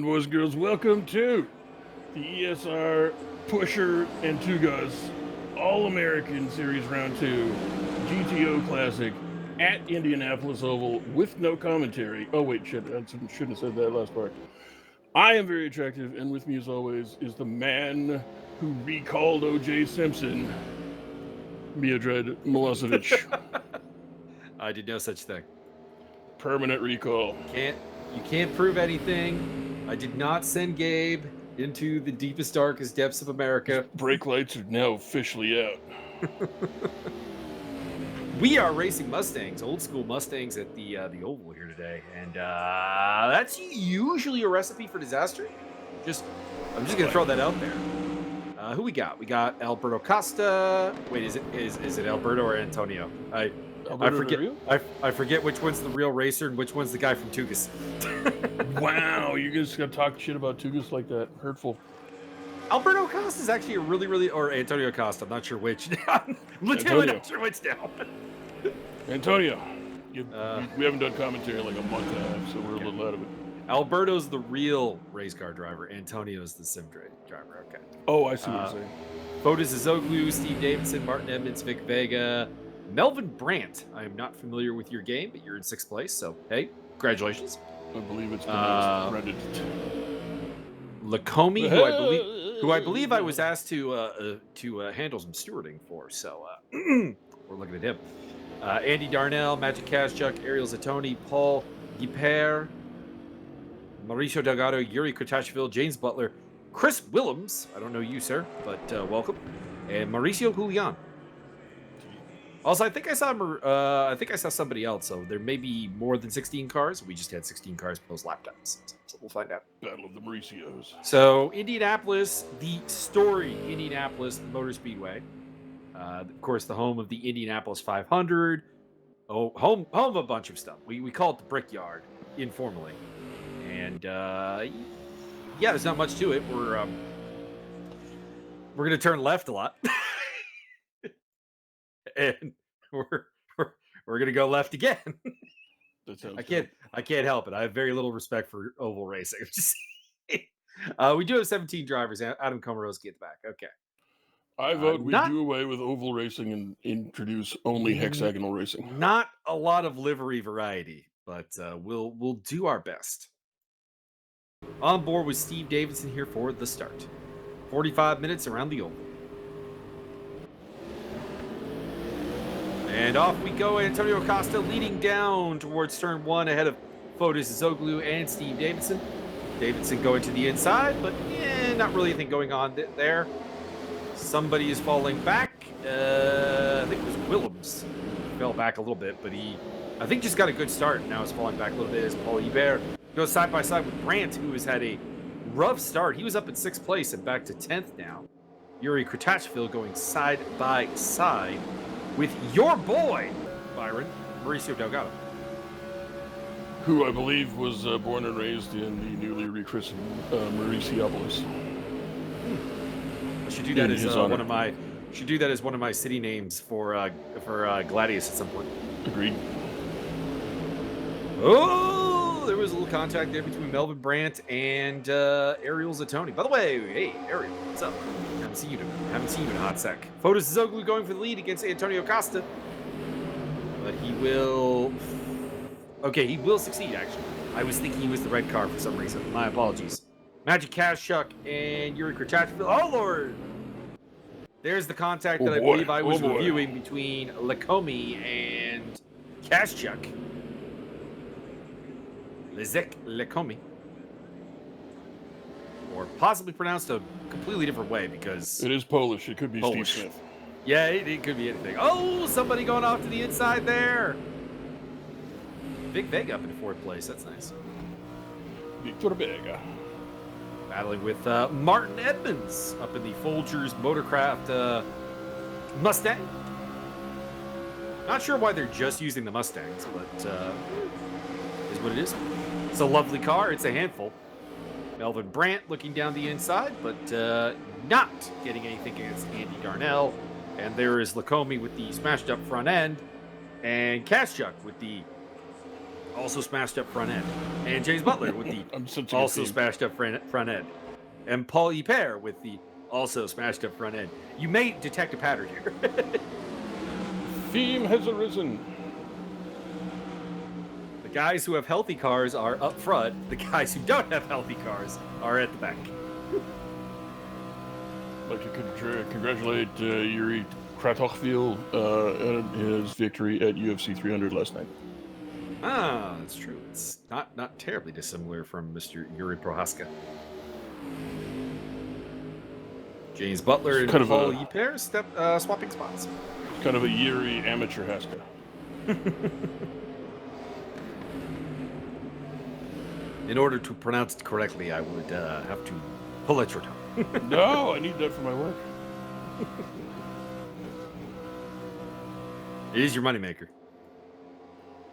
boys and girls. Welcome to the ESR Pusher and Tugas All-American Series Round 2 GTO Classic at Indianapolis Oval with no commentary. Oh, wait, shit. I shouldn't have said that last part. I am very attractive, and with me, as always, is the man who recalled O.J. Simpson, Miodrag Milosevic. I did no such thing. Permanent recall. You can't prove anything. I did not send Gabe into the deepest, darkest depths of America. Brake lights are now officially out. We are racing Mustangs, old school Mustangs at the Oval here today, and that's usually a recipe for disaster. I'm just gonna throw that out there. Who we got? We got Alberto Costa. Wait, is it Alberto or Antonio? I forget which one's the real racer and which one's the guy from Tugas. Wow, you guys gonna talk shit about Tugas like that? Hurtful. Alberto Costa is actually or Antonio Costa. I'm not sure which. I'm legitimately not sure which now. Antonio, we haven't done commentary in like a month and a half, so we're a little out of it. Alberto's the real race car driver. Antonio's the sim driver. Okay. Oh, I see what you're saying. Fotis Azoglu, Steve Davidson, Martin Edmonds, Vic Vega, Melvin Brandt. I am not familiar with your game, but you're in 6th place, so hey, congratulations. I believe it's Reddit. Lacomi, who I believe I was asked to handle some stewarding for, so we're looking at him. Andy Darnell, Magic Cash, Chuck, Ariel Zatoni, Paul Guiper, Mauricio Delgado, Yuri Kotashville, James Butler, Chris Willems. I don't know you, sir, but welcome, and Mauricio Julian. Also, I think I saw somebody else. So there may be more than 16 cars. We just had 16 cars post lap times, so we'll find out. Battle of the Mauricios. So Indianapolis, the storied Indianapolis Motor Speedway, of course, the home of the Indianapolis 500. Oh, home of a bunch of stuff. We call it the Brickyard informally, and yeah, there's not much to it. We're gonna turn left a lot. And we're gonna go left again. I can't help it. I have very little respect for oval racing. We do have 17 drivers. Adam Komarowski at the back. Okay. I vote we do away with oval racing and introduce only hexagonal racing. Not a lot of livery variety, but we'll do our best. On board with Steve Davidson here for the start. 45 minutes around the oval. And off we go. Antonio Costa leading down towards turn 1 ahead of Fotis Azoglu and Steve Davidson. Davidson going to the inside, but not really anything going on there. Somebody is falling back. I think it was Willems. He fell back a little bit, but I think just got a good start. Now is falling back a little bit as Paul Hebert goes side by side with Brandt, who has had a rough start. He was up in 6th place and back to 10th now. Yuri Kotashville going side by side with your boy, Byron, Mauricio Delgado. Who I believe was born and raised in the newly rechristened Mauriciopolis. I should do that as one of my city names for Gladius at some point. Agreed. Oh, there was a little contact there between Melvin Brandt and Ariel Zatoni. By the way, hey, Ariel, what's up? Haven't seen you in a hot sec. Fotis Azoglu going for the lead against Antonio Costa. But he will succeed, actually. I was thinking he was the red car for some reason. My apologies. Magic Kashuk and Yuri Kotashville. Oh, Lord! There's the contact that I believe I was reviewing between Lacomi and Kashuk. Lezek Lacomi. Or possibly pronounced a completely different way because... It is Polish. It could be Polish. Steve Smith. Yeah, it could be anything. Oh, somebody going off to the inside there. Big Vega up in 4th place. That's nice. Victor Vega. Battling with Martin Edmonds up in the Folgers Motorcraft Mustang. Not sure why they're just using the Mustangs, but is what it is. It's a lovely car. It's a handful. Melvin Brandt looking down the inside, but not getting anything against Andy Darnell. And there is Lacomi with the smashed up front end. And Kashuk with the also smashed up front end. And James Butler with the I'm sensing also a theme. smashed up front end. And Paul Yper with the also smashed up front end. You may detect a pattern here. Theme has arisen. The guys who have healthy cars are up front. The guys who don't have healthy cars are at the back. I'd like to congratulate Yuri Kratochvil on his victory at UFC 300 last night. Ah, that's true. It's not terribly dissimilar from Mr. Yuri Prohaska. James Butler and Paul Yper swapping spots. Kind of a Yuri amateur Haska. In order to pronounce it correctly, I would have to pull at your tongue. No, I need that for my work. It is your moneymaker.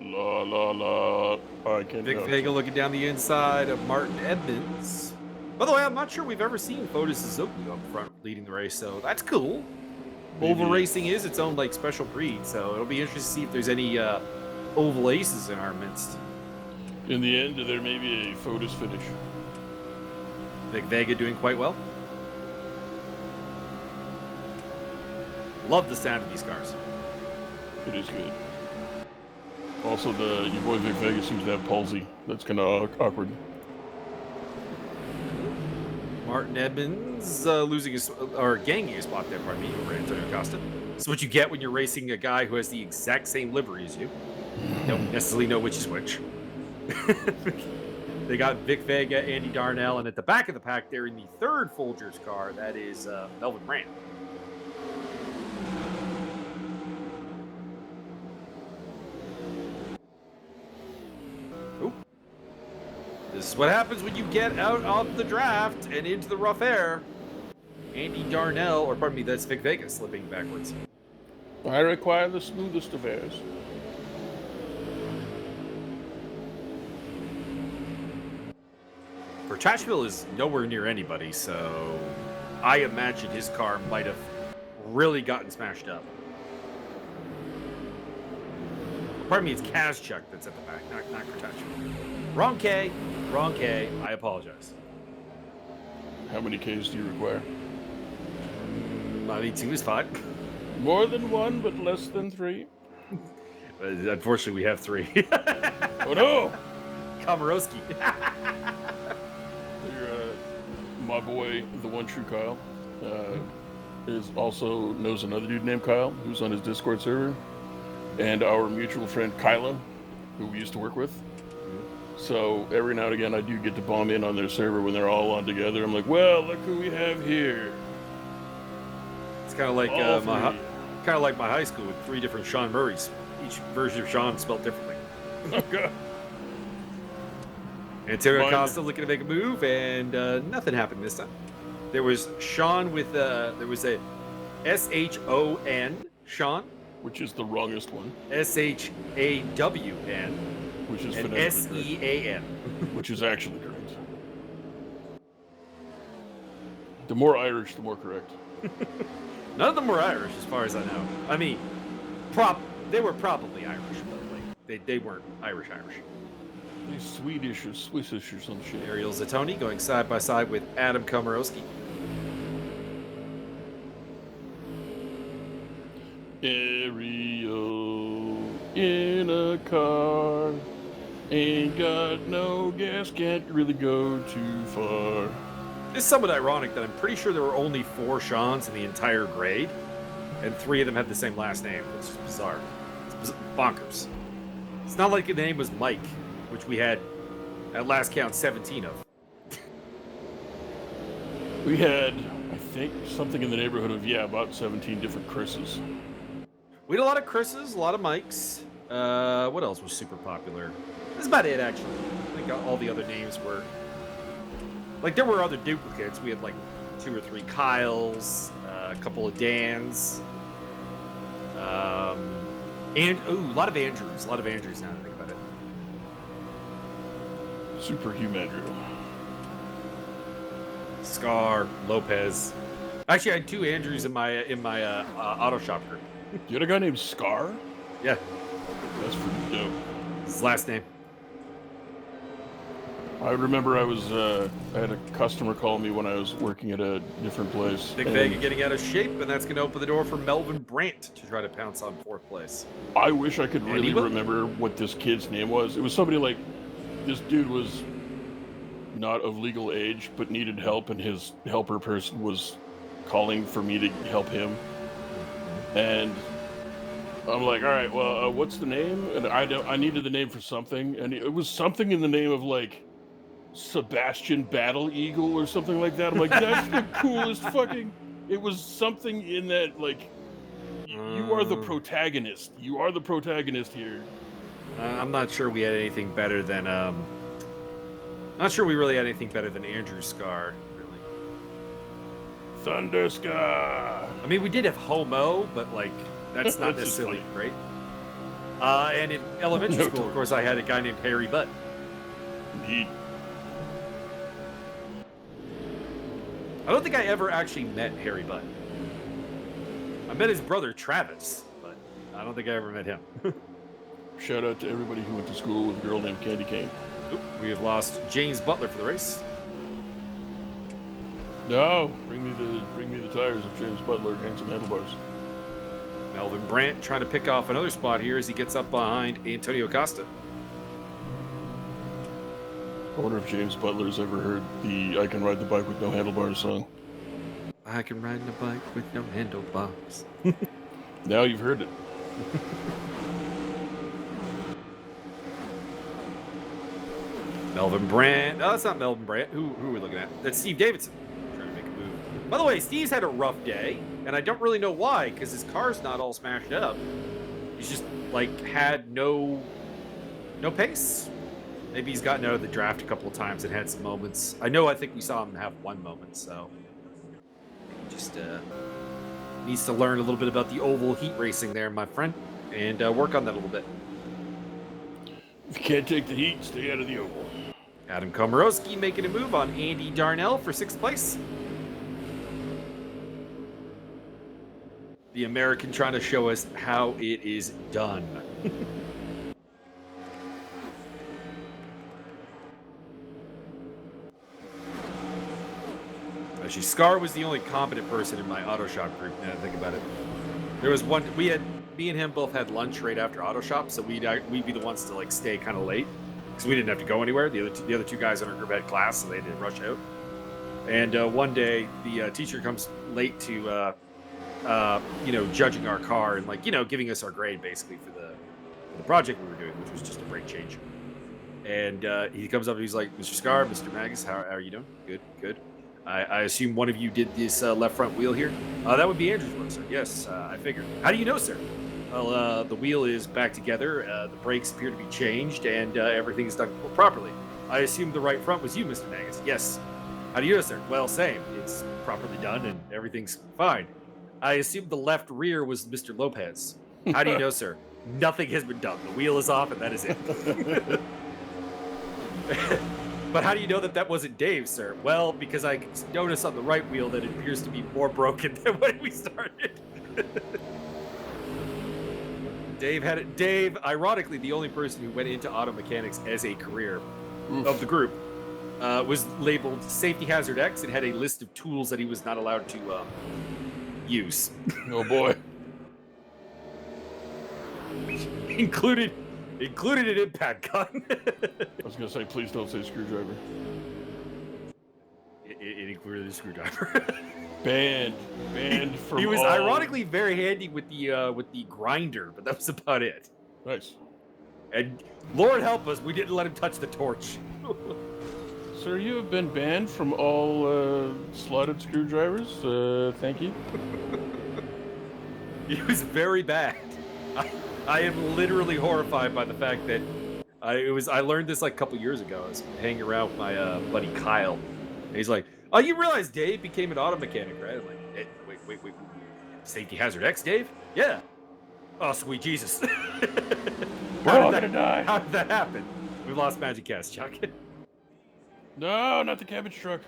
La la la. I can't. Vic Vega looking down the inside of Martin Edmonds. By the way, I'm not sure we've ever seen Fotis Zoglu up front leading the race, so that's cool. Oval racing is its own like special breed, so it'll be interesting to see if there's any oval aces in our midst. In the end, there may be a Fotis finish. Vic Vega doing quite well. Love the sound of these cars. It is good. Also, your boy Vic Vega seems to have palsy. That's kind of awkward. Martin Edmonds losing his, or gaining his spot there, pardon me, over Antonio Costa. That's what you get when you're racing a guy who has the exact same livery as you. You don't necessarily know which is which. They got Vic Vega, Andy Darnell, and at the back of the pack there in the third Folgers car, that is Melvin Brand. Ooh. This is what happens when you get out of the draft and into the rough air. Andy Darnell, or pardon me, that's Vic Vega slipping backwards. I require the smoothest of airs. Bertachville is nowhere near anybody, so I imagine his car might have really gotten smashed up. Pardon me, it's Kazchuk that's at the back, not Bertachville. Wrong K, I apologize. How many Ks do you require? I need 2 is 5. More than 1, but less than 3. Unfortunately, we have 3. Oh no! Kamarowski. My boy, the one true Kyle, knows another dude named Kyle, who's on his Discord server, and our mutual friend Kyla, who we used to work with. So every now and again, I do get to bomb in on their server when they're all on together. I'm like, well, look who we have here. It's kind of like my high school with 3 different Sean Murrays. Each version of Sean spelled differently. Okay. Antonio Costa looking to make a move, and nothing happened this time. There was Sean with there was a SHON, Sean, which is the wrongest one. SHAWN, which is and SEAN, which is actually correct. The more Irish, the more correct. None of them were Irish, as far as I know. I mean, they were probably Irish, but like they weren't Irish. They Swedish or Swissisher or some shit. Ariel Zatoni going side by side with Adam Komarowski. Ariel in a car, ain't got no gas, can't really go too far. It's somewhat ironic that I'm pretty sure there were only 4 Seans in the entire grade, and 3 of them had the same last name. It's just bizarre. It's bonkers. It's not like the name was Mike, which we had, at last count, 17 of. We had, I think, something in the neighborhood of, about 17 different Chris's. We had a lot of Chris's, a lot of Mikes. What else was super popular? That's about it, actually. I think all the other names were... Like, there were other duplicates. We had, like, 2 or 3 Kyles, a couple of Dans. And, a lot of Andrews. A lot of Andrews now that I think about it. Superhuman Andrew. Scar, Lopez. Actually, I had 2 Andrews in my auto shop group. You had a guy named Scar? Yeah. That's pretty dope. His last name. I remember I had a customer call me when I was working at a different place. Big Vega getting out of shape, and that's going to open the door for Melvin Brandt to try to pounce on 4th place. I wish I could really remember what this kid's name was. It was somebody like, this dude was not of legal age, but needed help, and his helper person was calling for me to help him. And I'm like, all right, well, what's the name? And I needed the name for something, and it was something in the name of like Sebastian Battle Eagle or something like that. I'm like, that's the coolest fucking. It was something in that, like, you are the protagonist. You are the protagonist here. I'm not sure we had anything better than not sure we really had anything better than Andrew Scar, really. Thunder Scar. I mean, we did have Homo, but like that's not necessarily great. And in elementary school, of course, I had a guy named Harry Butt. Indeed. I don't think I ever actually met Harry Butt. I met his brother Travis, but I don't think I ever met him. Shout out to everybody who went to school with a girl named Candy Cane. Oop, we have lost James Butler for the race. No, bring me the tires of James Butler and some handlebars. Melvin Brandt trying to pick off another spot here as he gets up behind Antonio Costa. I wonder if James Butler's ever heard the "I Can Ride the Bike with No Handlebars" song. I can ride a bike with no handlebars. Now you've heard it. Melvin Brandt. No, that's not Melvin Brandt. Who are we looking at? That's Steve Davidson trying to make a move. By the way, Steve's had a rough day, and I don't really know why, because his car's not all smashed up. He's just, like, had no pace. Maybe he's gotten out of the draft a couple of times and had some moments. I think we saw him have one moment, so just needs to learn a little bit about the oval heat racing there, my friend, and work on that a little bit. If you can't take the heat, stay out of the oval. Adam Komorowski making a move on Andy Darnell for 6th place. The American trying to show us how it is done. Actually, Scar was the only competent person in my auto shop group. Now I think about it. There was one. Me and him both had lunch right after auto shop, so we'd be the ones to like stay kind of late because we didn't have to go anywhere. The other two guys in our group had class, so they didn't rush out. And one day, the teacher comes late to, judging our car and giving us our grade basically for the project we were doing, which was just a brake change. And he comes up and he's like, "Mr. Scar, Mr. Magus, how are you doing?" Good. I assume one of you did this left front wheel here. That would be Andrew's work, sir. Yes, I figured. How do you know, sir? Well, the wheel is back together. The brakes appear to be changed, and everything is done properly. I assume the right front was you, Mr. Magus. Yes. How do you know, sir? Well, same. It's properly done, and everything's fine. I assume the left rear was Mr. Lopez. How do you know, sir? Nothing has been done. The wheel is off, and that is it. But how do you know that wasn't Dave, sir? Well, because I noticed on the right wheel that it appears to be more broken than when we started. Dave, ironically, the only person who went into auto mechanics as a career of the group, was labeled Safety Hazard X and had a list of tools that he was not allowed to use. Oh boy. Included an impact gun. I was gonna say, please don't say screwdriver. It included a screwdriver. Banned from. He was ironically very handy with the grinder, but that was about it. Nice. And Lord help us, we didn't let him touch the torch. Sir, you have been banned from all slotted screwdrivers. Thank you. It was very bad. I am literally horrified by the fact that I learned this like a couple years ago. I was hanging around with my buddy Kyle. And he's like, "Oh, you realize Dave became an auto mechanic, right?" I'm like, hey, wait. Safety Hazard X, Dave? Yeah. Oh, sweet Jesus. We're all gonna die. How did that happen? We lost Magic Cast, Chuck. No, not the cabbage truck.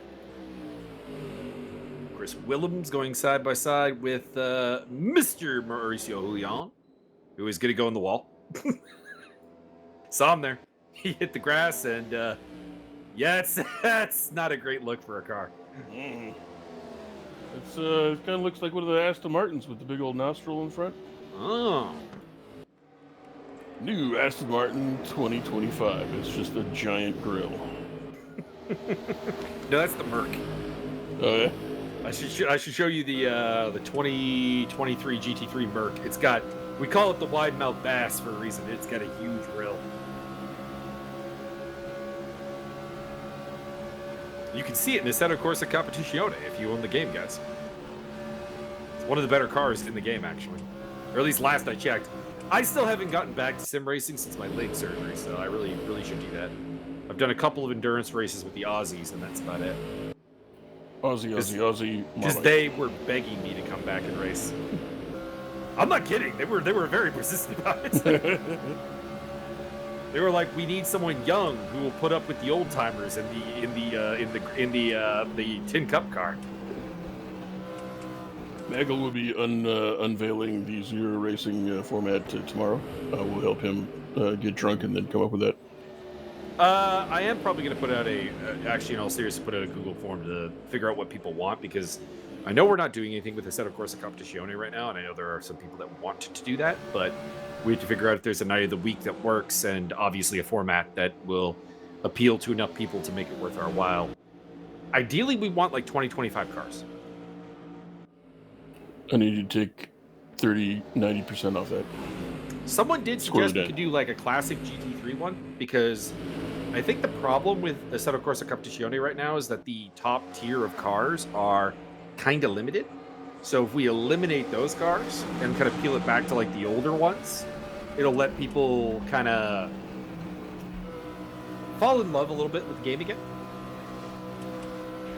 Chris Willems going side by side with Mr. Mauricio Julian, who is going to go in the wall. Saw him there. He hit the grass and Yeah, that's not a great look for a car. Mm. It kind of looks like one of the Aston Martins with the big old nostril in front. Oh. New Aston Martin 2025. It's just a giant grill. No, that's the Merc. Oh yeah. I should show you the 2023 GT3 Merc. It's got, we call it the wide mouth bass for a reason. It's got a huge grill. You can see it in the Assetto Corsa Competizione if you own the game, guys. It's one of the better cars in the game, actually. Or at least last I checked. I still haven't gotten back to sim racing since my leg surgery, so I really should do that. I've done a couple of endurance races with the Aussies, and that's about it. Aussie. Because they were begging me to come back and race. I'm not kidding. They were very persistent about it. They were like, we need someone young who will put up with the old timers in the Tin Cup car. Nagel will be unveiling the Zero Racing format tomorrow. We'll help him get drunk and then come up with that. I am probably going to put out actually, in all seriousness, put out a Google form to figure out what people want, because I know we're not doing anything with the Assetto Corsa Competizione right now, and I know there are some people that want to do that, but we have to figure out if there's a night of the week that works, and obviously a format that will appeal to enough people to make it worth our while. Ideally, we want like 20-25 cars. I need you to take 90% off that. Someone did suggest we could do like a classic GT3 one, because I think the problem with Assetto Corsa Competizione right now is that the top tier of cars are kind of limited. So if we eliminate those cars and kind of peel it back to like the older ones, it'll let people kind of fall in love a little bit with the game again.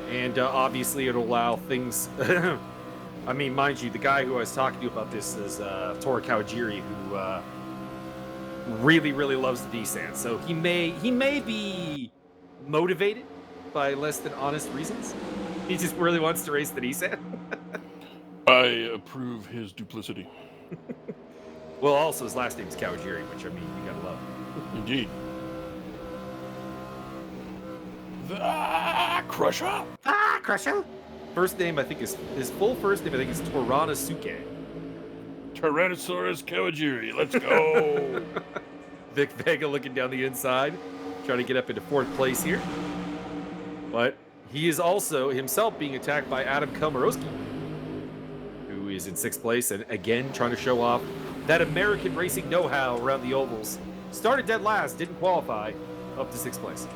And obviously it'll allow things... I mean, mind you, the guy who I was talking to about this is Tora Kawajiri, who really loves the Nissan. So he may be motivated by less than honest reasons. He just really wants to race the Nissan. I approve his duplicity. Well, also his last name is Kawajiri, which, I mean, you gotta love. Indeed. The Crusher. Crusher. First name, I think, is his full first name, I think, is Toranosuke. Tyrannosaurus Kawajiri. Let's go. Vic Vega looking down the inside, trying to get up into fourth place here. But he is also himself being attacked by Adam Komarowski, who is in sixth place, and again trying to show off that American racing know-how around the ovals. Started dead last, didn't qualify, up to sixth place.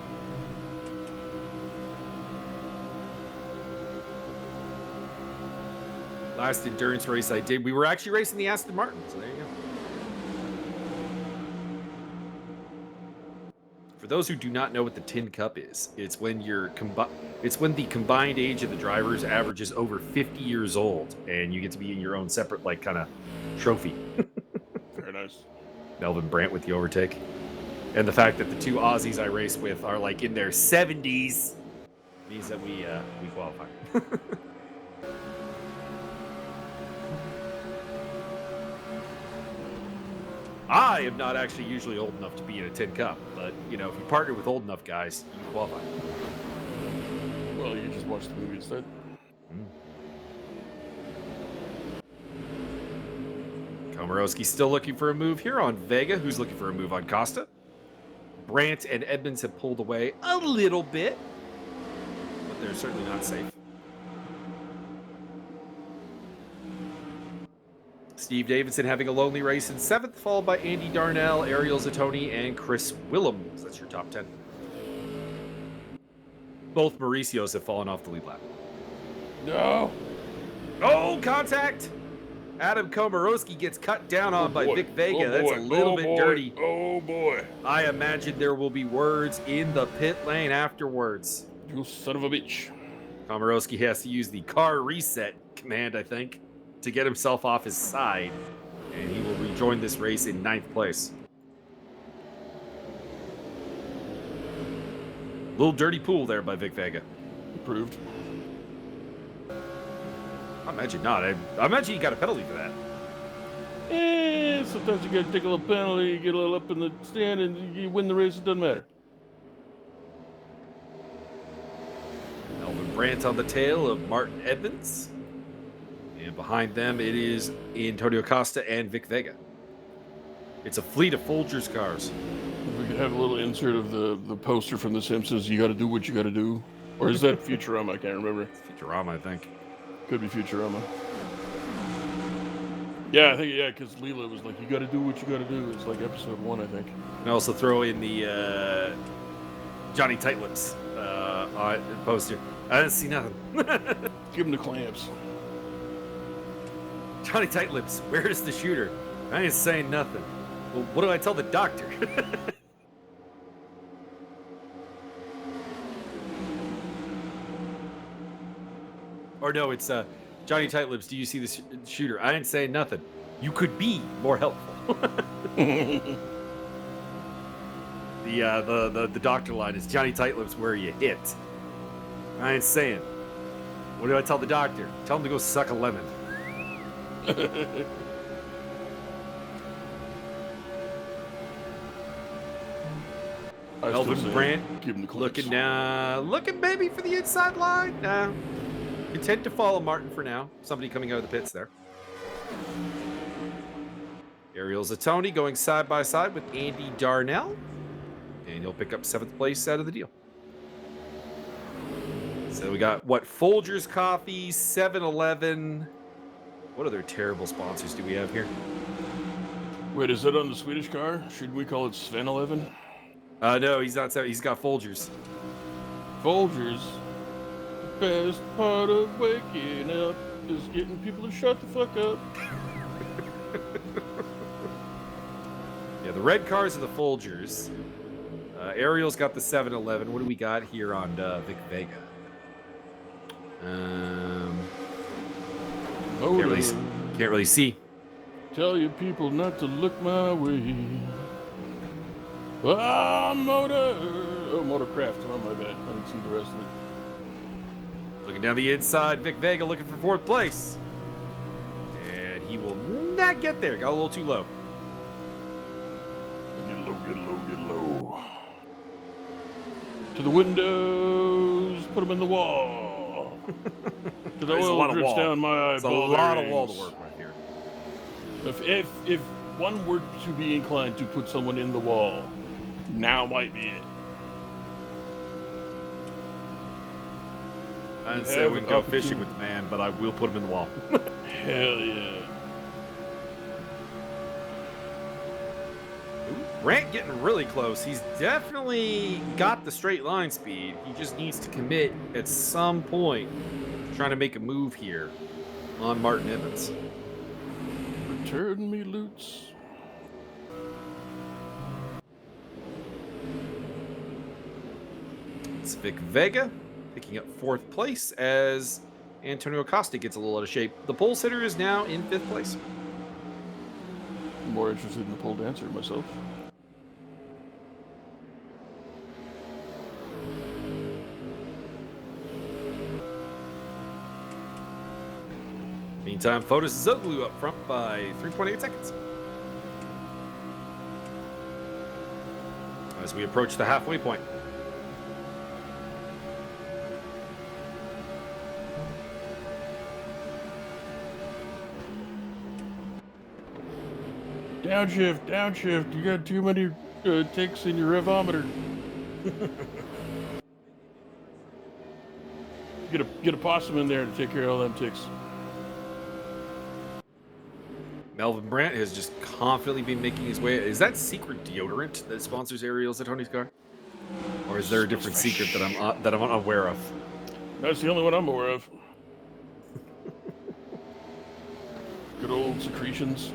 Last endurance race I did, we were actually racing the Aston Martin, so there you go. For those who do not know what the Tin Cup is, it's when the combined age of the drivers averages over 50 years old, and you get to be in your own separate, like, kind of trophy. Very nice. Melvin Brandt with the overtake. And the fact that the two Aussies I race with are, like, in their 70s means that we qualify. I am not actually usually old enough to be in a Tin Cup, but, you know, if you partner with old enough guys, you can qualify. Well, you just watched the movie instead. Komarowski's still looking for a move here on Vega, who's looking for a move on Costa. Brandt and Edmonds have pulled away a little bit, but they're certainly not safe. Steve Davidson having a lonely race in seventh, followed by Andy Darnell, Ariel Zatoni, and Chris Willems. That's your top 10. Both Mauricios have fallen off the lead lap. No. Oh, contact! Adam Komarowski gets cut down on by Vic Vega. That's a little bit dirty. Oh, boy. I imagine there will be words in the pit lane afterwards. You son of a bitch. Komarowski has to use the car reset command, I think, to get himself off his side, and he will rejoin this race in 9th place. Little dirty pool there by Vic Vega. Approved. I imagine not. I imagine you got a penalty for that. Sometimes you gotta take a little penalty, you get a little up in the stand, and you win the race. It doesn't matter. Brandt on the tail of Martin Edmonds. And behind them, it is Antonio Costa and Vic Vega. It's a fleet of Folgers cars. If we could have a little insert of the poster from The Simpsons, you got to do what you got to do. Or is that Futurama? I can't remember. It's Futurama, I think. Could be Futurama. Yeah, I think, because Leela was like, you got to do what you got to do. It's like episode 1, I think. And also throw in the Johnny Tightlips poster. I didn't see nothing. Give him the clamps. Johnny Tightlips, where is the shooter? I ain't saying nothing. Well, what do I tell the doctor? Or no, it's Johnny Tightlips, do you see the shooter? I ain't saying nothing. You could be more helpful. The doctor line is Johnny Tightlips, where are you hit? I ain't saying. What do I tell the doctor? Tell him to go suck a lemon. Melvin Brandt give him the looking maybe for the inside line. Content to follow Martin for now. Somebody coming out of the pits there. Ariel Zatoni going side by side with Andy Darnell. And he'll pick up 7th place out of the deal. So we got, Folgers Coffee, 7-Eleven. What other terrible sponsors do we have here? Wait, is that on the Swedish car? Should we call it Sven-Eleven? No, he's not. He's got Folgers. Folgers? Best part of waking up is getting people to shut the fuck up. Yeah, the red cars are the Folgers. Ariel's got the 7-Eleven. What do we got here on Vic Vega? Can't really see. Tell your people not to look my way. Motorcraft. Oh, my bad. I didn't see the rest of it. Looking down the inside, Vic Vega looking for 4th place. And he will not get there. Got a little too low. Get low, get low, get low. To the windows. Put them in the wall. To the oil drips down my eyeball. It's a lot of wall to work with here. If one were to be inclined to put someone in the wall, now might be it. I didn't say we can go fishing with the man, but I will put him in the wall. Hell yeah. Brandt getting really close. He's definitely got the straight line speed. He just needs to commit at some point, trying to make a move here on Martin Evans. Return me loots. It's Vic Vega picking up 4th place as Antonio Costa gets a little out of shape. The pole sitter is now in 5th place. I'm more interested in the pole dancer myself. Meantime, Fotis Zoglu up front by 3.8 seconds. As we approach the halfway point. Downshift, downshift. You got too many ticks in your revometer. Get a possum in there to take care of all them ticks. Melvin Brandt has just confidently been making his way. Is that secret deodorant that sponsors Ariel Zatoni's car? Or is there a different secret that I'm unaware of? That's the only one I'm aware of. Good old secretions.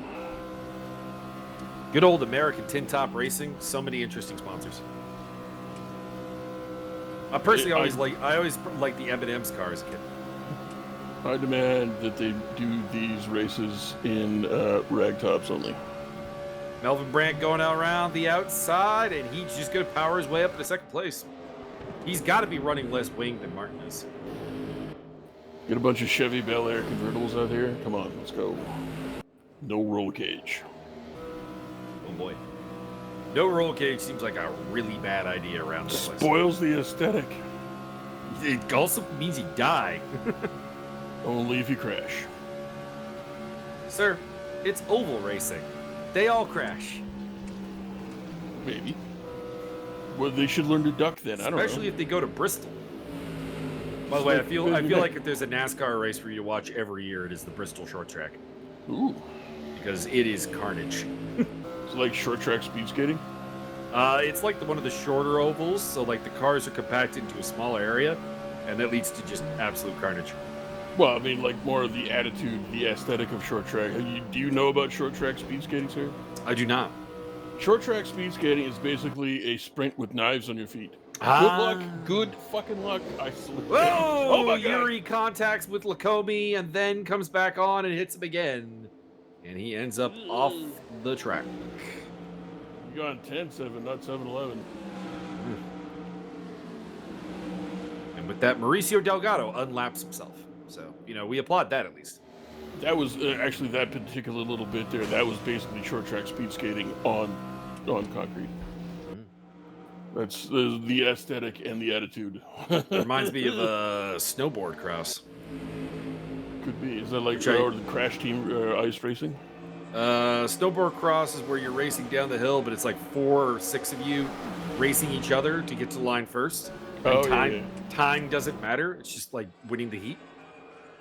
Good old American Tin Top Racing. So many interesting sponsors. I personally always like the M&M's car as a kid. I demand that they do these races in rag tops only. Melvin Brandt going out around the outside, and he's just going to power his way up to 2nd place. He's got to be running less wing than Martin is. Get a bunch of Chevy Bel Air convertibles out here. Come on, let's go. No roll cage. Oh boy. No roll cage seems like a really bad idea around this place. Spoils the aesthetic. It also means you die. Only if you crash. Sir, it's oval racing. They all crash. Maybe. Well, they should learn to duck then. I don't know. Especially if they go to Bristol. By the way, I feel like if there's a NASCAR race for you to watch every year, it is the Bristol short track. Ooh. Because it is carnage. It's like short track speed skating? It's like one of the shorter ovals, so like the cars are compacted into a smaller area, and that leads to just absolute carnage. Well, I mean, like more of the attitude, the aesthetic of short track. Do you know about short track speed skating, sir? I do not. Short track speed skating is basically a sprint with knives on your feet. Good luck. Good fucking luck. I salute. Whoa! Oh my God. Yuri contacts with Lacomi and then comes back on and hits him again. And he ends up off the track. You got 10-7, not 7-11. And with that, Mauricio Delgado unlaps himself. So, we applaud that at least. That was actually that particular little bit there. That was basically short track speed skating on concrete. That's the aesthetic and the attitude. Reminds me of snowboard cross. Could be. Is that like the crash team ice racing? Snowboard cross is where you're racing down the hill, but it's like 4 or 6 of you racing each other to get to the line first. And time doesn't matter. It's just like winning the heat.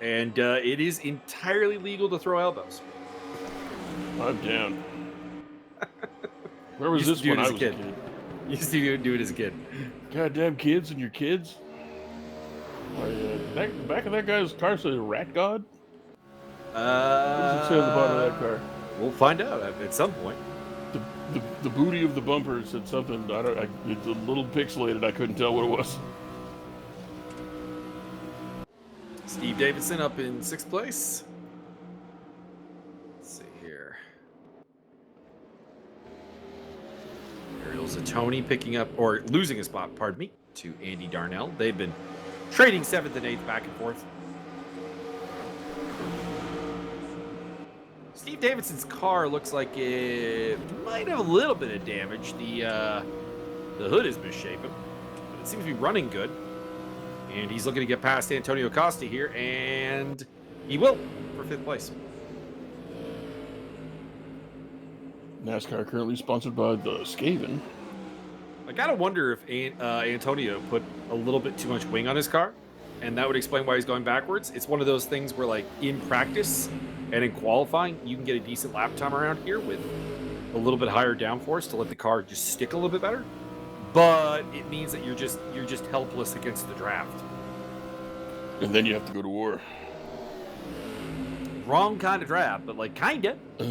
And it is entirely legal to throw elbows. I'm down. Where was this when I was a kid? Used to do it as a kid. Goddamn kids and your kids. The back of that guy's car says Rat God? What does it say on the bottom of that car? We'll find out at some point. The booty of the bumper said something. It's a little pixelated. I couldn't tell what it was. Steve Davidson up in 6th place. Let's see here. Ariel Zatoni picking up, or losing a spot, pardon me, to Andy Darnell. They've been trading 7th and 8th back and forth. Steve Davidson's car looks like it might have a little bit of damage. The hood is misshapen, but it seems to be running good. And he's looking to get past Antonio Costa here, and he will for 5th place. NASCAR currently sponsored by the Skaven. I gotta wonder if Antonio put a little bit too much wing on his car, and that would explain why he's going backwards. It's one of those things where, like, in practice and in qualifying, you can get a decent lap time around here with a little bit higher downforce to let the car just stick a little bit better. But it means that you're just helpless against the draft. And then you have to go to war. Wrong kind of draft, but like kinda. It's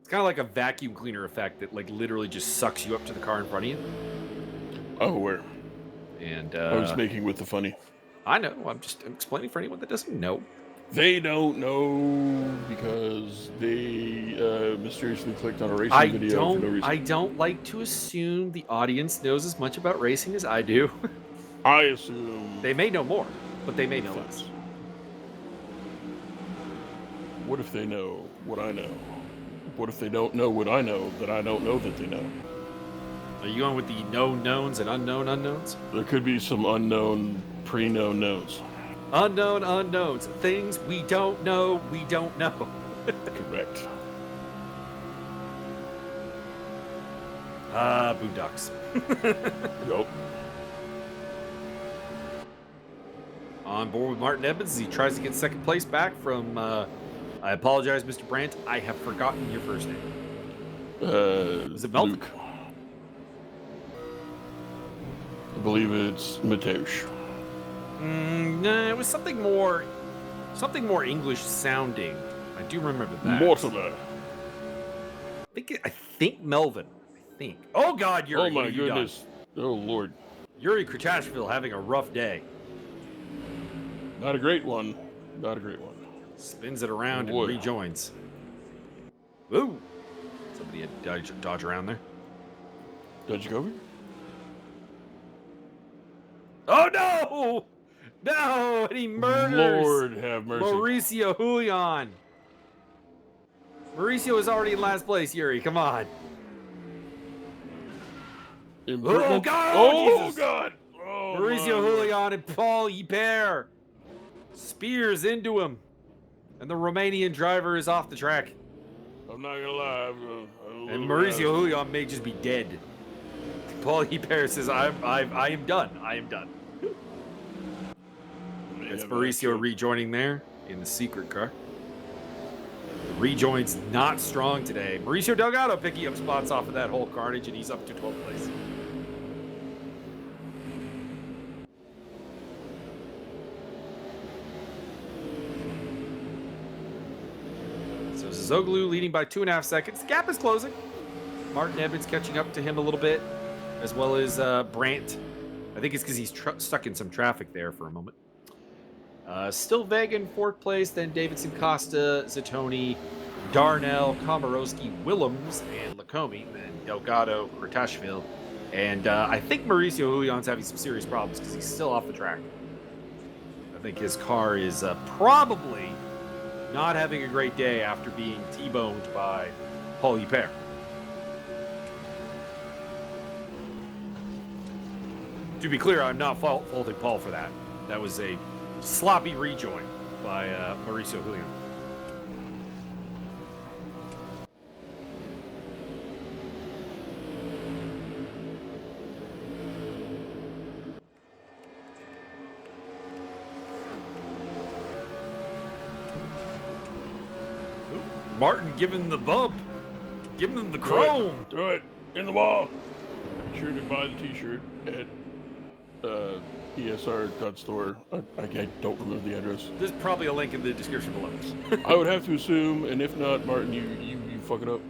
kind of like a vacuum cleaner effect that like literally just sucks you up to the car in front of you. Oh, where? And I was making with the funny. I know. I'm explaining for anyone that doesn't know. They don't know because they mysteriously clicked on a racing video for no reason. I don't like to assume the audience knows as much about racing as I do. I assume they may know more, but they may know less. What if they know what I know? What if they don't know what I know that I don't know that they know? Are you going with the known knowns and unknown unknowns? There could be some unknown, pre-known knowns. Unknown unknowns. Things we don't know, we don't know. Correct. Boondocks. Nope. On board with Martin Evans as he tries to get 2nd place back from, I apologize, Mr. Brandt, I have forgotten your first name. Is it Melvin? Luke. I believe it's Mateusz. No, it was something more English sounding. I do remember that. Mortimer. I think Melvin. I think. Oh God, Yuri! Oh my goodness! Oh Lord! Yuri Kretashville having a rough day. Not a great one. Not a great one. Spins it around and rejoins. Woo! Somebody had to dodge around there. Dodge cover? Oh no! No! And he murders Lord have mercy. Mauricio Julian. Mauricio is already in last place, Yuri. Come on. Impertinent. God! Oh, Jesus. God! Oh, Mauricio my Lord. Julian and Paul Hipert spears into him, and the Romanian driver is off the track. I'm not gonna lie. And Mauricio Julian may just be dead. Paul Hipert says, I am done. I am done. That's Mauricio rejoining there in the secret car. The rejoin's not strong today. Mauricio Delgado picking up spots off of that whole carnage, and he's up to 12th place. So Zoglu leading by 2.5 seconds. The gap is closing. Martin Evans catching up to him a little bit, as well as Brandt. I think it's because he's stuck in some traffic there for a moment. Still Vega in 4th place, then Davidson, Costa, Zatoni, Darnell, Komorowski, Willems, and Lacombe, then Delgado, Kratashvili. And I think Mauricio Julian's having some serious problems because he's still off the track. I think his car is probably not having a great day after being T-boned by Paul Hipert. To be clear, I'm not faulting Paul for that. That was a sloppy rejoin by Mauricio Julian. Martin giving the bump, giving them the chrome. Do it in the wall. Be sure to buy the T-shirt at ESR.store. I don't remember the address. There's probably a link in the description below. I would have to assume, and if not, Martin, you fuck it up.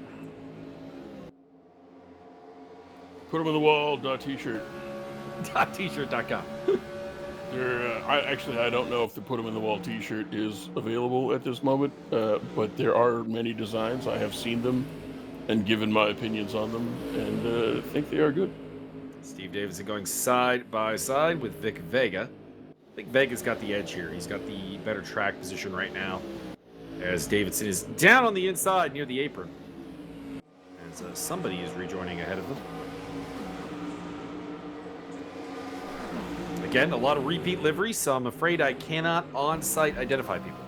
Put them on the wall. T-shirt. T-shirt.com. I don't know if the Put 'em in the Wall T-shirt is available at this moment, but there are many designs. I have seen them and given my opinions on them, and think they are good. Steve Davidson going side by side with Vic Vega. I think Vega's got the edge here. He's got the better track position right now, as Davidson is down on the inside near the apron. As somebody is rejoining ahead of them. Again, a lot of repeat liveries, so I'm afraid I cannot on-site identify people.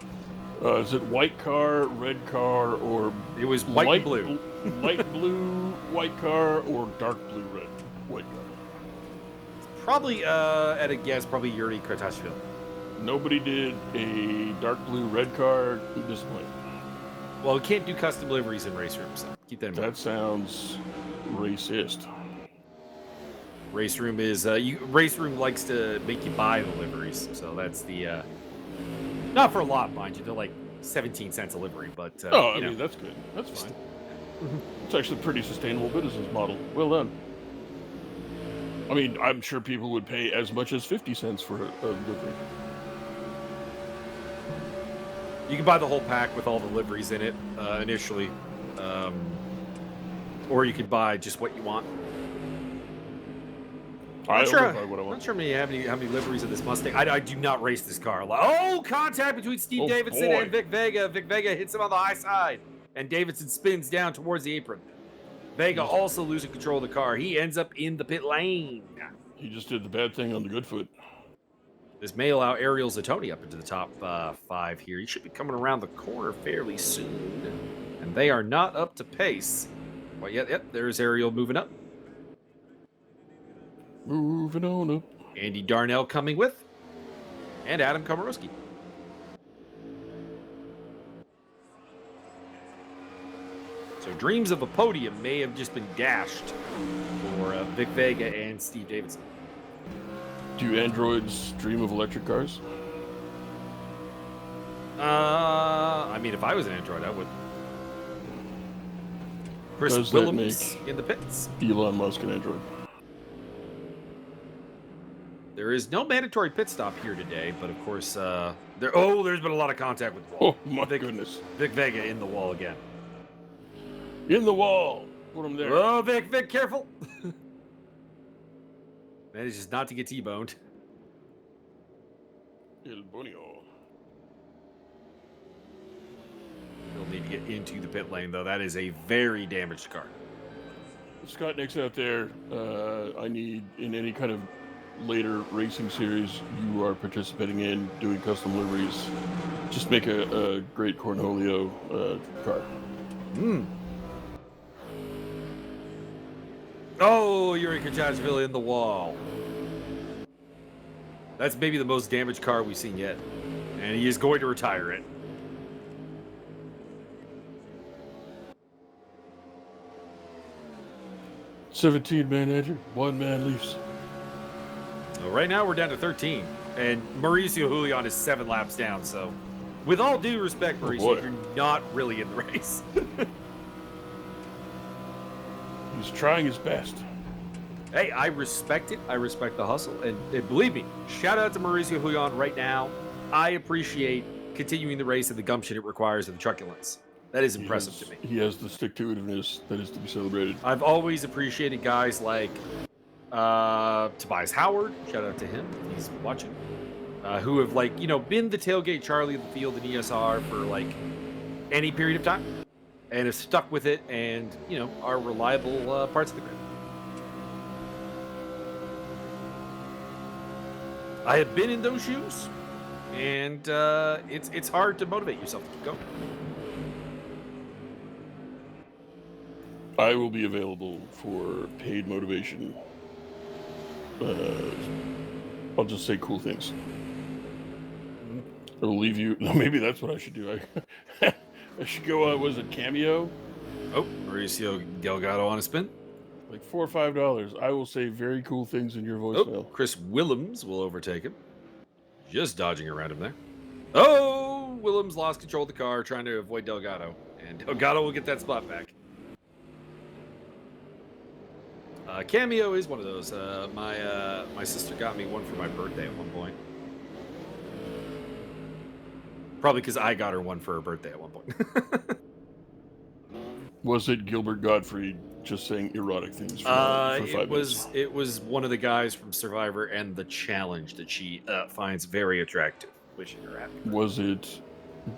Is it white car, red car, or it was white and blue? Light blue, white car, or dark blue, red, white car? Probably, at a guess, probably Yuri Kratashvili. Nobody did a dark blue, red car. Disappointed. Well, we can't do custom liveries in race rooms, so keep that in mind. That sounds racist. Race room is race room likes to make you buy the liveries, so that's the not for a lot, mind you. They're like 17 cents a livery, but I mean that's good. That's fine. It's actually a pretty sustainable business model. Well done. I mean, I'm sure people would pay as much as 50 cents for a livery. You can buy the whole pack with all the liveries in it initially, or you could buy just what you want. I'm not sure how many liveries of this Mustang. I do not race this car. Oh, contact between Steve Davidson and Vic Vega. Vic Vega hits him on the high side, and Davidson spins down towards the apron. Vega also losing control of the car. He ends up in the pit lane. He just did the bad thing on the good foot. This mail out Ariel Zatoni up into the top 5 here. He should be coming around the corner fairly soon, and they are not up to pace. Well, yep, there's Ariel moving up. Moving on up. Andy Darnell coming with, and Adam Komorowski. So dreams of a podium may have just been dashed for Vic Vega and Steve Davidson. Do androids dream of electric cars? I mean, if I was an android, I would. Chris Willems in the pits. Elon Musk an android. There is no mandatory pit stop here today, but of course, there's been a lot of contact with the wall. Oh my goodness! Vic Vega in the wall again. In the wall. Put him there. Oh, Vic, careful! That is just not to get T-boned. El Bonio. He'll need to get into the pit lane, though. That is a very damaged car. Scott Nick's out there. I need, in any kind of later racing series you are participating in, doing custom liveries, just make a great Cornholio car. Oh, Eureka Judgeville in the wall. That's maybe the most damaged car we've seen yet. And he is going to retire it. $17-man engine, 1-man leaves. So right now we're down to 13. And Mauricio Julian is 7 laps down. So with all due respect, Mauricio, you're not really in the race. He's trying his best. Hey, I respect it. I respect the hustle. And believe me, shout out to Mauricio Julian right now. I appreciate continuing the race and the gumption it requires and the truculence. That is impressive to me. He has the stick-to-itiveness that is to be celebrated. I've always appreciated guys like Tobias Howard. Shout out to him if he's watching. Who have, like, been the tailgate Charlie of the field in ESR for, like, any period of time. And have stuck with it and, are reliable parts of the grid. I have been in those shoes, and it's hard to motivate yourself to keep going. I will be available for paid motivation. I'll just say cool things. I'll leave you. Maybe that's what I should do. I should go. Was it Cameo? Oh, Mauricio Delgado on a spin. Like $4 or $5. I will say very cool things in your voicemail. Oh, Chris Willems will overtake him. Just dodging around him there. Oh, Willems lost control of the car, trying to avoid Delgado. And Delgado will get that spot back. Cameo is one of those. My sister got me one for my birthday at one point. Probably because I got her one for her birthday at one point. Was it Gilbert Gottfried just saying erotic things for 5 minutes? It was one of the guys from Survivor and the Challenge that she finds very attractive. Wishing her happy birthday. Was it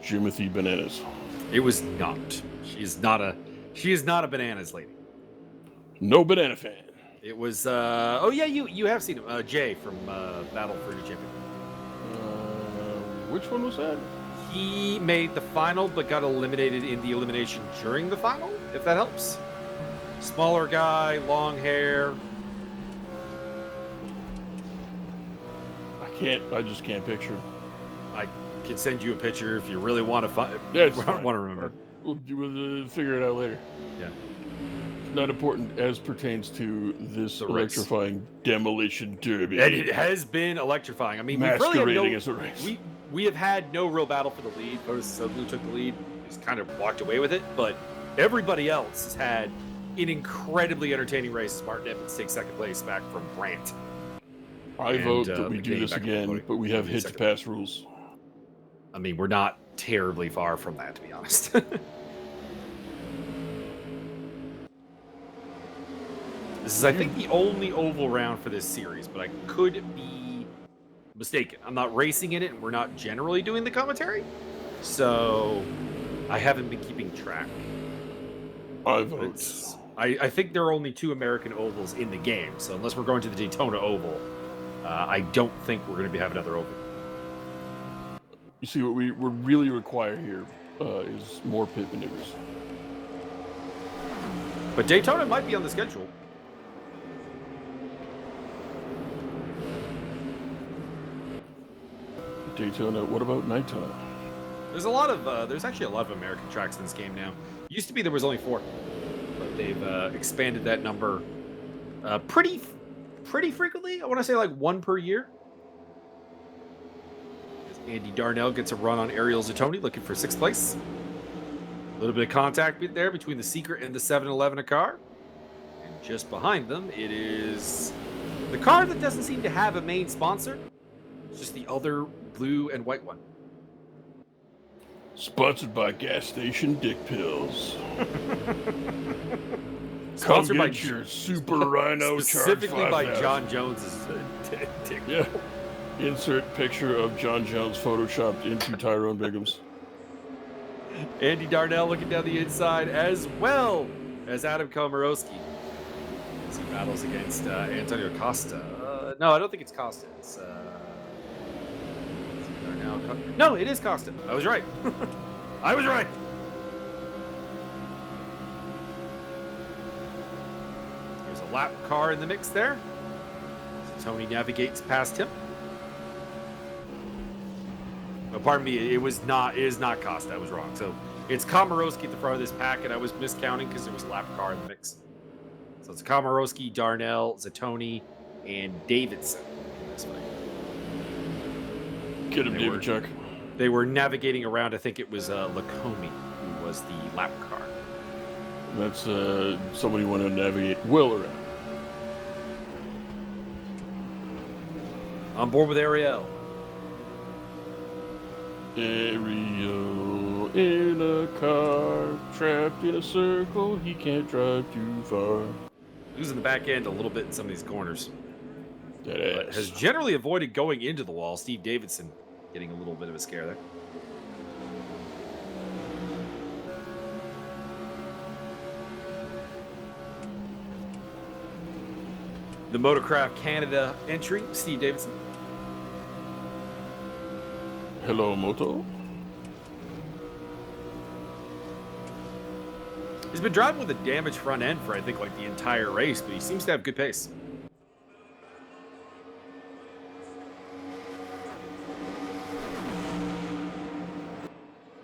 Jimothy Bananas? It was not. She is not a bananas lady. No banana fan. It was oh yeah, you have seen him. Jay from Battle for the Champion. Which one was that? He made the final, but got eliminated in the elimination during the final, if that helps. Smaller guy, long hair. I just can't picture. I can send you a picture if you really want to find. Yeah, it's want to remember. We'll figure it out later. Yeah. It's not important as pertains to this electrifying demolition derby. And it has been electrifying. I mean, masquerading as a race. We have had no real battle for the lead. Soglu took the lead. He's kind of walked away with it, but everybody else has had an incredibly entertaining race. Martin Evans takes second place back from Brandt. I vote that we do this again, but we have hit to pass rules. I mean, we're not terribly far from that, to be honest. This is, I think, the only oval round for this series, but I could be mistaken. I'm not racing in it, and we're not generally doing the commentary, so I haven't been keeping track. I vote. I think there are only 2 American ovals in the game, so unless we're going to the Daytona Oval, I don't think we're going to be having another oval. You see, what we really require here is more pit maneuvers. But Daytona might be on the schedule. Daytona. What about nighttime? There's actually a lot of American tracks in this game now. Used to be there was only 4, but they've expanded that number pretty frequently. I want to say like 1 per year. Andy Darnell gets a run on Ariel Zatoni, looking for 6th place. A little bit of contact there between the Secret and the 7-Eleven car. And just behind them, it is the car that doesn't seem to have a main sponsor. It's just the other blue and white one. Sponsored by gas station dick pills. Sponsored by your Super Rhino specifically Charge by 5000. John Jones's dick. Yeah. Insert picture of John Jones photoshopped into Tyrone Bigham's. Andy Darnell looking down the inside, as well as Adam Komarowski. He battles against Antonio Costa. No, I don't think it's Costa. It's no, it is Costa. I was right. I was right. There's a lap car in the mix there. So Tony navigates past him. Oh, pardon me, it is not Costa. I was wrong. So it's Komarowski at the front of this pack, and I was miscounting because there was a lap car in the mix. So it's Komarowski, Darnell, Zatoni, and Davidson. Get him, David Chuck. They were navigating around. I think it was Lacomi who was the lap car. That's somebody want to navigate well around. On board with Ariel. Ariel in a car, trapped in a circle, he can't drive too far. Losing the back end a little bit in some of these corners. That ass. Has generally avoided going into the wall. Steve Davidson getting a little bit of a scare there. The Motorcraft Canada entry, Steve Davidson. Hello, Moto. He's been driving with a damaged front end for, I think, like the entire race, but he seems to have good pace.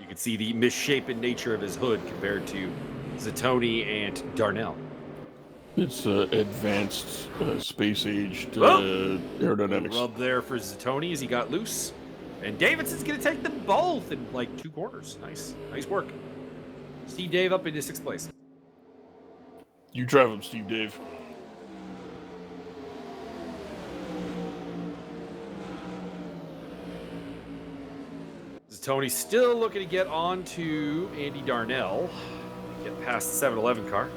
You can see the misshapen nature of his hood compared to Zatoni and Darnell. It's advanced space-aged aerodynamics. Rub there for Zatoni as he got loose. And Davidson's going to take them both in like 2 corners. Nice work. Steve Dave up into 6th place. You drive him, Steve Dave. Zatoni's still looking to get on to Andy Darnell. Get past the 7-Eleven car.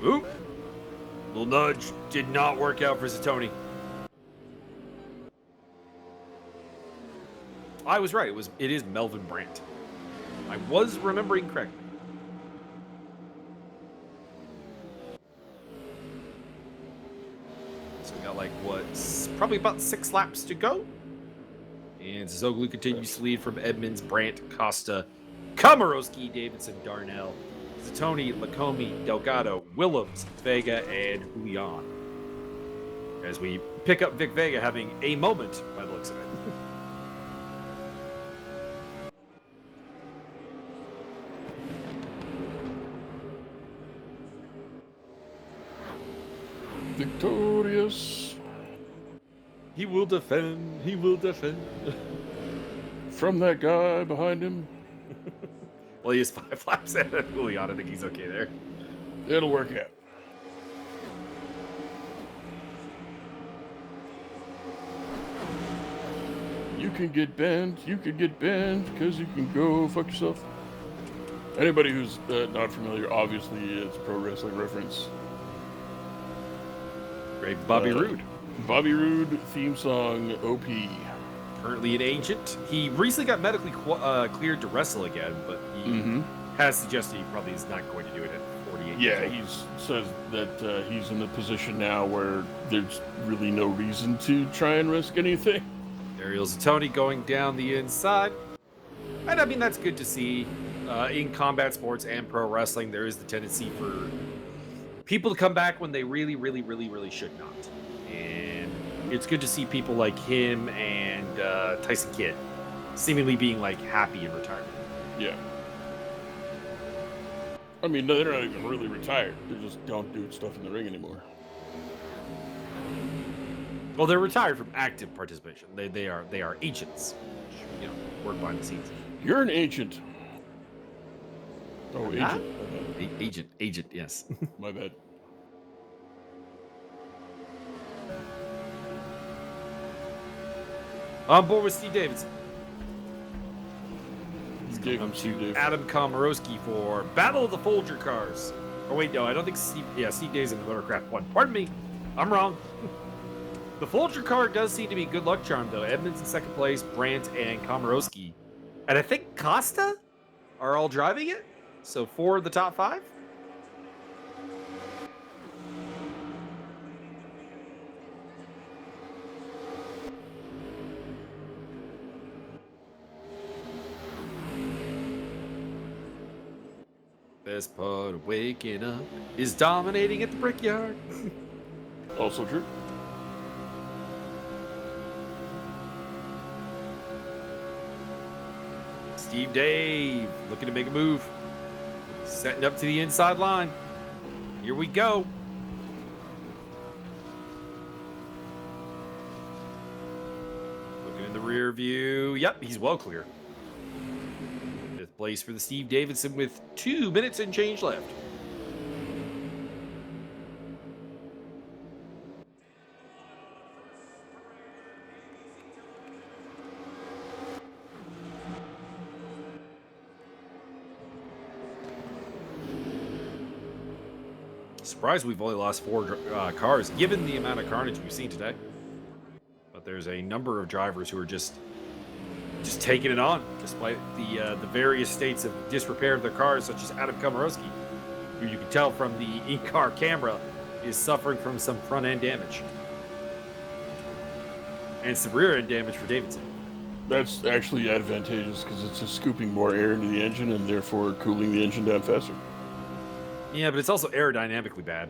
Oop. Little nudge did not work out for Zatoni. I was right. It is Melvin Brandt. I was remembering correctly. So we got like probably about 6 laps to go. And Zoglu continues to lead from Edmonds, Brandt, Costa, Komarowski, Davidson, Darnell, Zatoni, Lacomi, Delgado, Willems, Vega, and Julian. As we pick up Vic Vega having a moment by the looks of it. Victorious. He will defend. He will defend. From that guy behind him. Well, he has 5 laps ahead of Julian. I think he's okay there. It'll work out. You can get bent, because you can go fuck yourself. Anybody who's not familiar, obviously it's a pro wrestling reference. Great Bobby Roode. Bobby Roode theme song, OP. Currently an agent. He recently got medically cleared to wrestle again, but he has suggested he probably is not going to do it at 48 Yeah, years he says that he's in a position now where there's really no reason to try and risk anything. Ariel Zatoni going down the inside. And I mean, that's good to see. In combat sports and pro wrestling, there is the tendency for people to come back when they really, really, really, really should not. And it's good to see people like him and Tyson Kidd seemingly being like happy in retirement. Yeah. I mean, they're not even really retired. They just don't do stuff in the ring anymore. Well, they're retired from active participation. They are agents, which, work behind the scenes. You're an agent. Oh, agent. Agent, yes. My bad. On board with Steve Davidson. Steve Adam Komarowski for Battle of the Folger cars. Oh wait, no, I don't think Steve Dave's in the Motorcraft one. Pardon me, I'm wrong. The Folger car does seem to be good luck charm though. Edmonds in 2nd place, Brandt and Komarowski, and I think Costa are all driving it. So 4 of the top 5. Best part of waking up is dominating at the brickyard. Also true. Steve Dave looking to make a move. Setting up to the inside line. Here we go. Looking in the rear view. Yep, he's well clear. 5th place for the Steve Davidson with 2 minutes and change left. Surprised we've only lost 4 cars, given the amount of carnage we've seen today. But there's a number of drivers who are just taking it on, despite the various states of disrepair of their cars, such as Adam Komarowski, who you can tell from the in-car camera is suffering from some front-end damage. And some rear-end damage for Davidson. That's actually advantageous because it's just scooping more air into the engine and therefore cooling the engine down faster. Yeah, but it's also aerodynamically bad.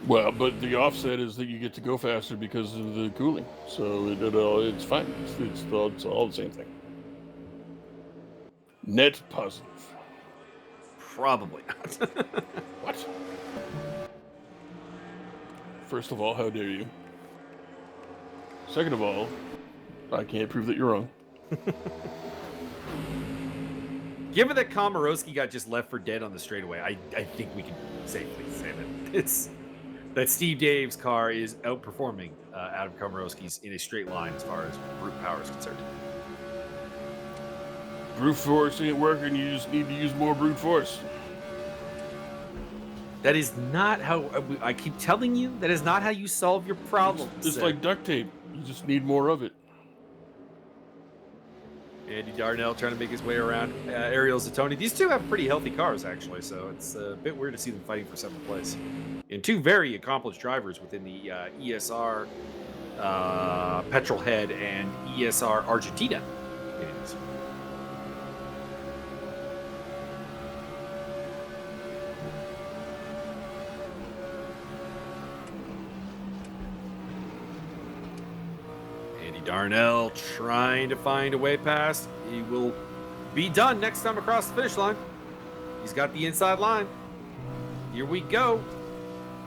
Well, but the offset is that you get to go faster because of the cooling. So it's fine. It's all the same thing. Net positive. Probably not. What? First of all, how dare you? Second of all, I can't prove that you're wrong. Given that Komarowski got just left for dead on the straightaway, I think we can safely say that Steve Dave's car is outperforming Adam Komarowski's in a straight line as far as brute power is concerned. Brute force ain't working. You just need to use more brute force. That is not how I keep telling you. That is not how you solve your problems. It's like duct tape. You just need more of it. Andy Darnell trying to make his way around Ariel Zatoni. These two have pretty healthy cars, actually, so it's a bit weird to see them fighting for 7th place. And 2 very accomplished drivers within the ESR Petrolhead and ESR Argentina. Darnell trying to find a way past. He will be done next time across the finish line. He's got the inside line. Here we go.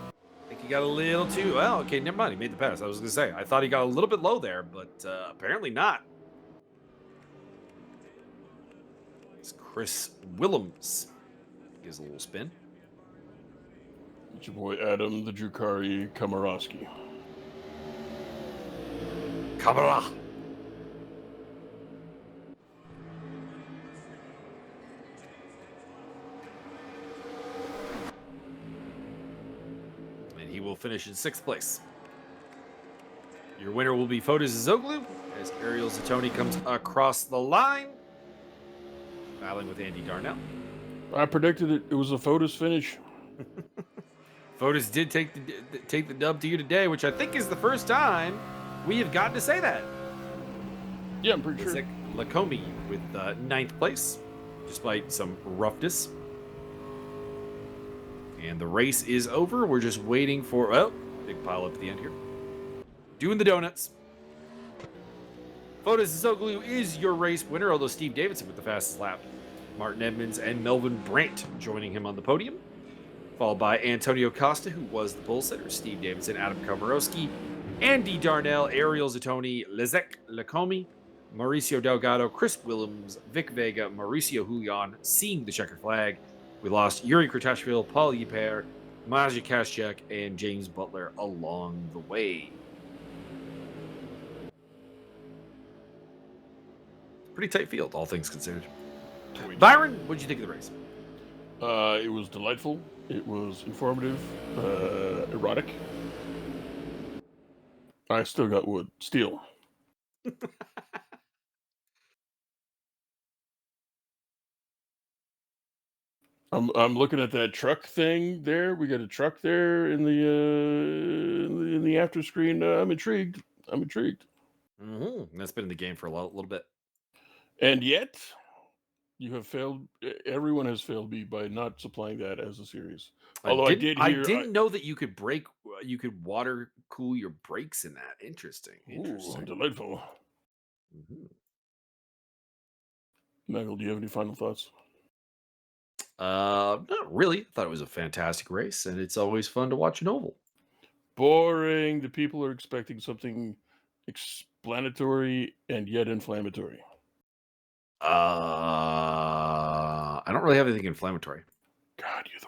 I think he got a little too... Well, okay, never mind. He made the pass. I was going to say, I thought he got a little bit low there, but apparently not. It's Chris Willems. Gives a little spin. It's your boy Adam, the Drukari Komarowski. CAMARO. And he will finish in 6th place. Your winner will be Fotis Zoglu as Ariel Zatoni comes across the line, battling with Andy Darnell. I predicted it. It was a Fotis finish. Fotis did take the dub to you today, which I think is the first time we have gotten to say that. Yeah, I'm pretty sure. Lacombe with 9th place, despite some roughness. And the race is over. We're just waiting for... Oh, big pile up at the end here. Doing the donuts. Fotis Zoglu is your race winner, although Steve Davidson with the fastest lap. Martin Edmonds and Melvin Brandt joining him on the podium. Followed by Antonio Costa, who was the pole sitter. Steve Davidson, Adam Komarowski, Andy Darnell, Ariel Zatoni, Lezek Lacombe, Mauricio Delgado, Chris Willems, Vic Vega, Mauricio Julian, seeing the checkered flag. We lost Yuri Kratashvili, Paul Yper, Maja Kaschek, and James Butler along the way. Pretty tight field, all things considered. Byron, what did you think of the race? It was delightful. It was informative. Erotic. I still got wood. Steel. I'm looking at that truck thing there. We got a truck there in the after screen. I'm intrigued. I'm intrigued. That's been in the game for a little bit. And yet, you have failed. Everyone has failed me by not supplying that as a series. Although I did I hear. didn't know that you could you could water cool your brakes in that. Interesting. Ooh, Interesting. delightful. Mhm. Michael, do you have any final thoughts? Not really. I thought it was a fantastic race, and it's always fun to watch an oval. Boring. The people are expecting something explanatory and yet inflammatory. I don't really have anything inflammatory. God, you